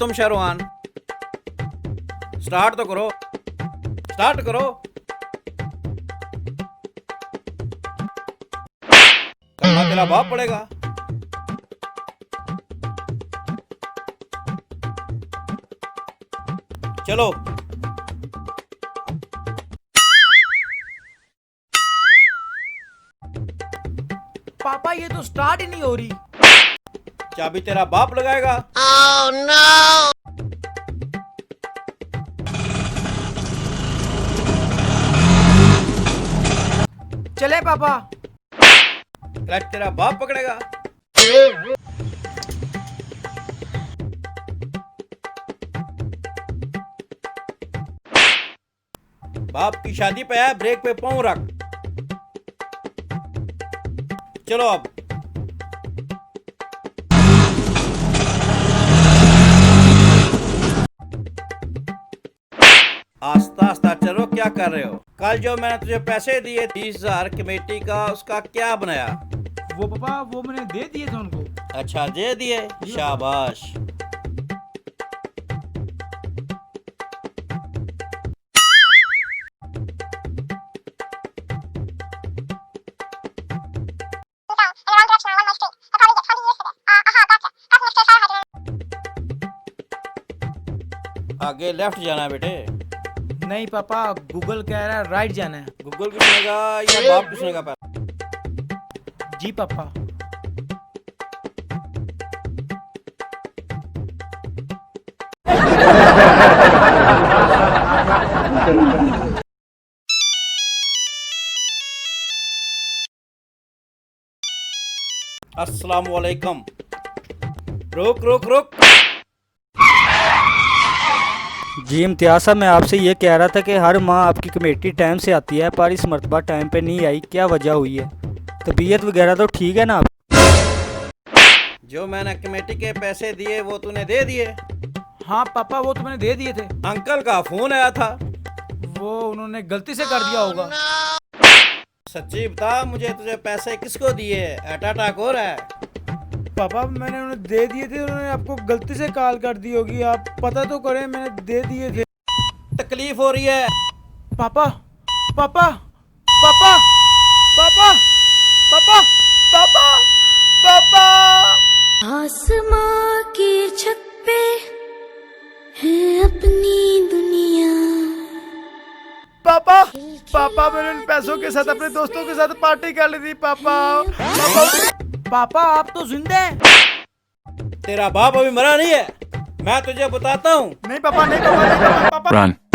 तुम शहरवान, स्टार्ट तो करो, स्टार्ट करो। करना तेरा बाप पड़ेगा। चलो। पापा ये तो स्टार्ट ही नहीं हो रही। चाबी तेरा बाप लगाएगा। चले पापा। क्लच तेरा बाप पकड़ेगा। बाप की शादी पे है, ब्रेक पे पाँव रख। चलो अब। आस्ता आस्ता चलो, क्या कर रहे हो? कल जो मैंने तुझे पैसे दिए 30,000 कमेटी का, उसका क्या बनाया? वो पापा वो मैंने दे दिए थे उनको। अच्छा दे दिए, शाबाश। आगे लेफ्ट जाना है बेटे। नहीं पापा, गूगल कह रहा है राइट जाना है। गूगल की सुनेगा या बाप की सुनेगा? जी पापा। अस्सलाम वालेकुम। रुक रुक रुक। जी इम्तियाज़ साहब, मैं आपसे ये कह रहा था कि हर माह आपकी कमेटी टाइम से आती है, पर इस मरतबा टाइम पे नहीं आई, क्या वजह हुई है? तबीयत वगैरह तो ठीक है ना आप? जो मैंने कमेटी के पैसे दिए वो तूने दे दिए? हाँ पापा, वो तो मैंने दे दिए थे। अंकल का फोन आया था। वो उन्होंने गलती से कर दिया होगा। सच्ची बता मुझे, तुझे पैसे किसको दिए? अटैक हो रहा है। पापा मैंने उन्हें दे दिए थे, उन्होंने आपको गलती से कॉल कर दी होगी, आप पता तो करें, मैंने दे दिए थे। तकलीफ हो रही है? पापा पापा पापा पापा पापा पापा पापा। आसमां की छत पे है अपनी दुनिया। पापा पापा मैंने उन पैसों के साथ अपने दोस्तों के साथ पार्टी कर ली थी। पापा पापा आप तो जिंदा हैं। तेरा बाप अभी मरा नहीं है, मैं तुझे बताता हूँ। नहीं पापा, नहीं पापा, नहीं पापा, पापा। Run.